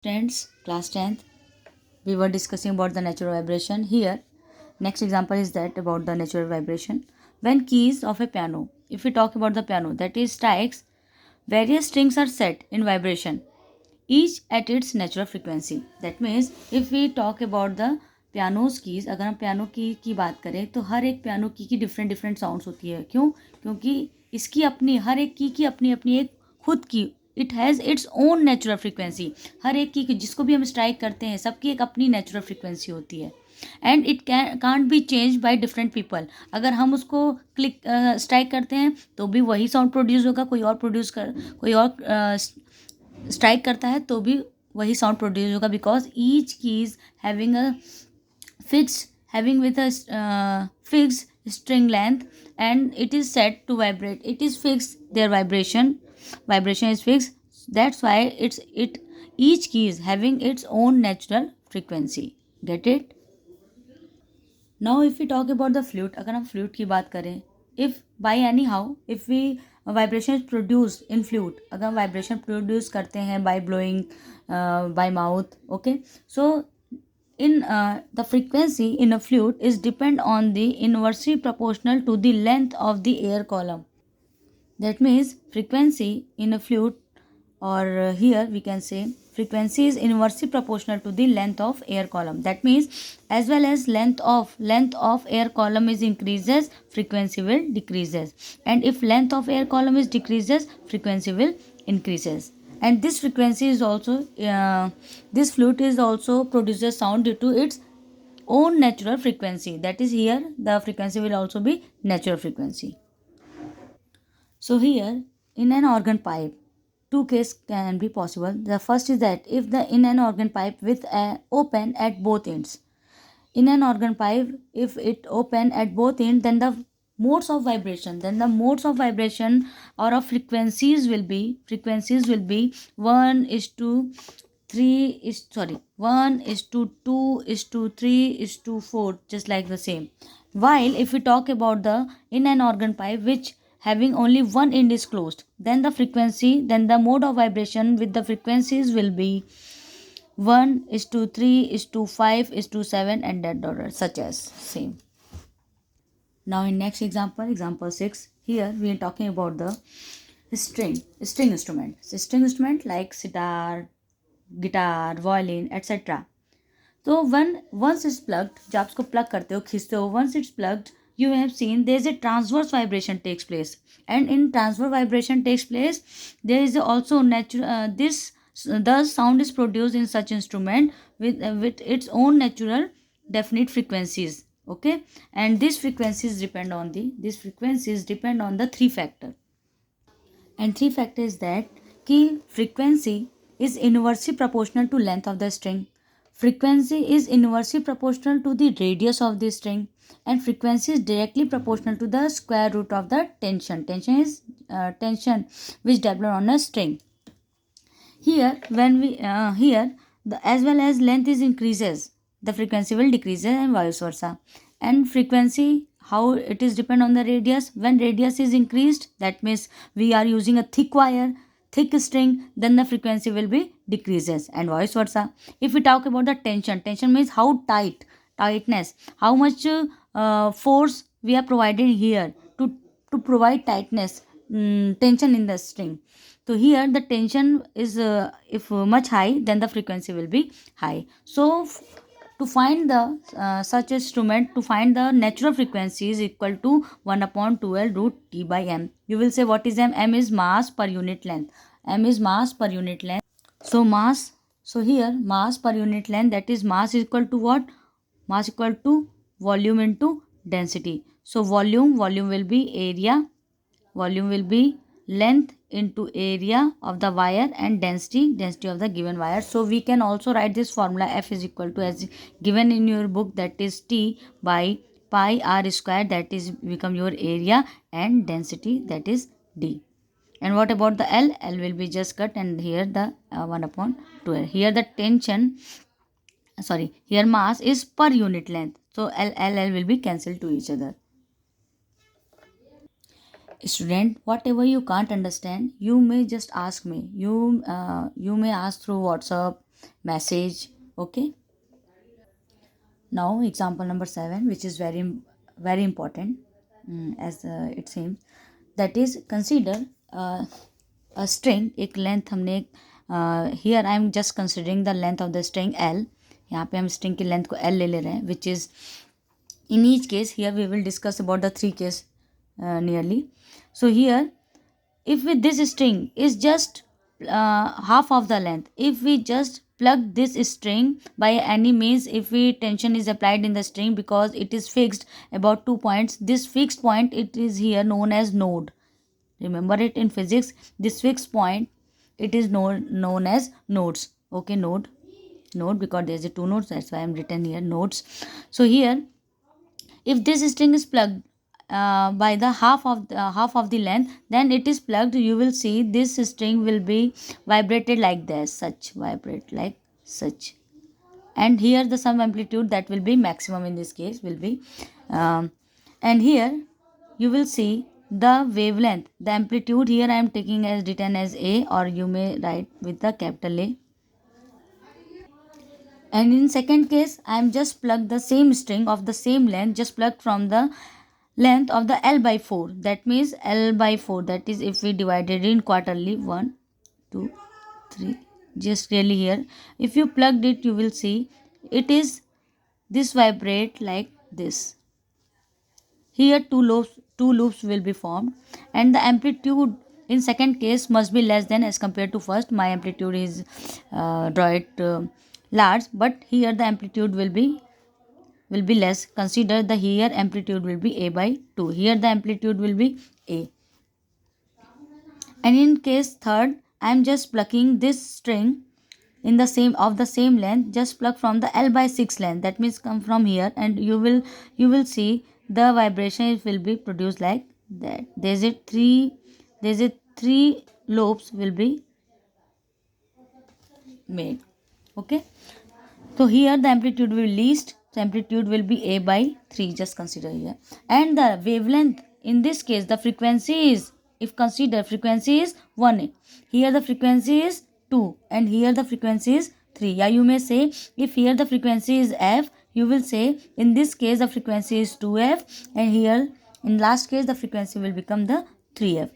Friends, class 10th, we were discussing about the natural vibration. Here, next example is that about the natural vibration. When keys of a piano, if we talk about the piano, that is strikes, various strings are set in vibration, each at its natural frequency. That means if we talk about the piano's keys, अगर हम piano की बात करें तो हर एक piano की different different sounds होती है. क्यों? क्योंकि इसकी अपनी हर एक की अपनी अपनी एक खुद की it has its own natural frequency. हर एक की जिसको भी हम स्ट्राइक करते हैं सबकी एक अपनी नेचुरल फ्रिक्वेंसी होती है and it can't be change by different people. अगर हम उसको क्लिक स्ट्राइक करते हैं तो भी वही साउंड प्रोड्यूस होगा, कोई और स्ट्राइक करता है तो भी वही साउंड प्रोड्यूस होगा, because each keys having a fixed having with a fixed string length and it is set to vibrate. It is fixed, their vibration is fixed. That's why each key is having its own natural frequency. Get it? Now if we talk about the flute, अगर हम flute की बात करें, if by anyhow if we vibration is produced in flute, अगर हम vibration produce करते हैं by blowing by mouth, okay, so in the frequency in a flute is depend on the inversely proportional to the length of the air column. That means frequency in a flute, or here we can say frequency is inversely proportional to the length of air column. That means as well as length of air column is increases, frequency will decreases, and if length of air column is decreases, frequency will increases. And this frequency is also this flute is also produces sound due to its own natural frequency. That is, here the frequency will also be natural frequency. So here in an organ pipe, two cases can be possible. The first is that if the in an organ pipe with a open at both ends, in an organ pipe if it open at both ends, then the modes of vibration or of frequencies will be 1 is to 1 is to 2 is to 3 is to 4, just like the same. While if we talk about the in an organ pipe which having only one end is closed, then the mode of vibration with the frequencies will be 1 is to 3 is to 5 is to 7 and that order, such as same. Now in next example 6, here we are talking about the string instrument like sitar, guitar, violin, etc. So once it's plugged, जब आप इसको plug करते हो, खींचते हो, once it's plugged, you have seen there is a transverse vibration takes place, and in transverse vibration takes place, there is also natural the sound is produced in such instrument with its own natural definite frequencies. Okay, and these frequencies depend on the three factor, and three factor is that key frequency is inversely proportional to length of the string, frequency is inversely proportional to the radius of the string, and frequency is directly proportional to the square root of the tension. Tension is tension which develop on a string. Here when we here the as well as length is increases, the frequency will decreases and vice versa. And frequency, how it is depend on the radius. When radius is increased, that means we are using a thick string, then the frequency will be decreases and vice versa. If we talk about the tension means how tightness, how much force we are providing here to provide tightness, tension in the string. So here the tension is if much high, then the frequency will be high. So to find the such instrument, to find the natural frequency is equal to 1 upon 12 root T by M. You will say what is M? M is mass per unit length. M is mass per unit length. So here mass per unit length, that is mass is equal to what? Mass equal to volume into density. So volume will be area, volume will be length into area of the wire, and density of the given wire. So we can also write this formula, F is equal to, as given in your book, that is T by pi r square, that is become your area, and density, that is D. And what about the L? L will be just cut, and here the 1 upon 12. Here the here mass is per unit length. So L will be cancelled to each other. Student, whatever you can't understand, you may just ask me. You may ask through WhatsApp, message. Okay. Now example number 7, which is very important, as it seems, that is consider a string. एक length हमने here I am just considering the length of the string L. यहाँ पे हम string की length को L ले रहे हैं, which is in each case. Here we will discuss about the 3 case nearly. So here, if with this string is just half of the length, if we just plug this string by any means, if we tension is applied in the string, because it is fixed about 2 points, this fixed point, it is here known as node. Remember it in physics, this fixed point, it is known as nodes. Okay, node, because there is a 2 nodes, that's why I am written here nodes. So here, if this string is plugged by the half of the length, then it is plugged, you will see this string will be vibrated like this, such, vibrate like such. And here the sum amplitude, that will be maximum in this case, will be and here you will see the wavelength, the amplitude. Here I am taking as written as A, or you may write with the capital A. And in second case, I am just plugged the same string of the same length, just plugged from the length of the L by 4. That means L by 4, that is if we divided in quarterly, 1, 2, 3, just really here. If you plugged it, you will see it is this vibrate like this. Here two loops will be formed, and the amplitude in second case must be less than as compared to first. My amplitude is draw it large, but here the amplitude will be less. Consider the here amplitude will be A by 2. Here the amplitude will be A. And in case third, I am just plucking this string in the same length, just pluck from the L by 6 length, that means come from here, and you will see the vibration will be produced like that. There's a three loops will be made. Okay, so here the amplitude will be least, so amplitude will be A by 3, just consider here. And the wavelength, in this case the frequency is, if consider frequency is 1, here the frequency is 2, and here the frequency is 3. Yeah, you may say if here the frequency is F, you will say in this case the frequency is 2F, and here in last case the frequency will become the 3F.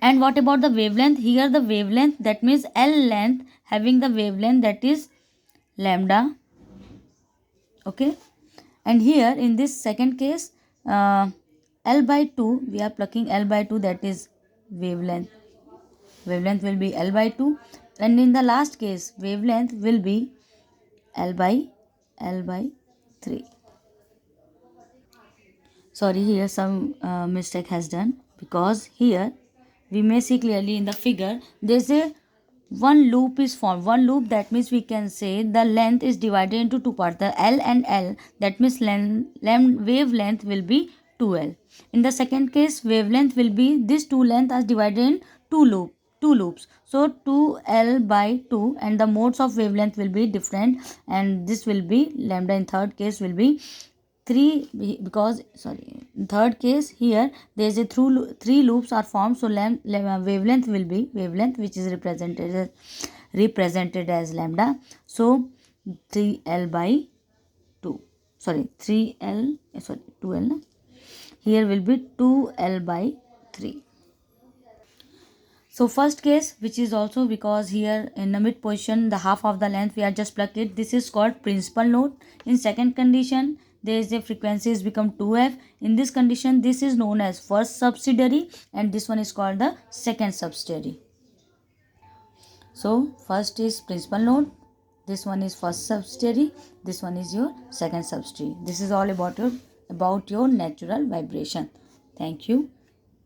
And what about the wavelength? Here the wavelength, that means L length, having the wavelength that is lambda. Okay, and here in this second case, L by 2, we are plucking L by 2, that is wavelength will be L by 2, and in the last case wavelength will be L by 3. Sorry, here some mistake has done, because here we may see clearly in the figure there is a one loop is formed. One loop, that means we can say the length is divided into two parts, the L and L, that means wavelength will be 2L. In the second case, wavelength will be, these two lengths are divided in two loops, so 2L by 2, and the modes of wavelength will be different, and this will be lambda. In third case will be 3, because in third case here there is a three loops are formed, so wavelength will be which is represented as lambda, so 3L by 2, 2L, here will be 2L by 3. So first case, which is also, because here in the mid position the half of the length we are just pluck it, this is called principal node. In second condition, there is a frequency is become 2F. In this condition, this is known as first subsidiary, and this one is called the second subsidiary. So first is principal node, this one is first subsidiary, this one is your second subsidiary. This is all about your natural vibration. Thank you.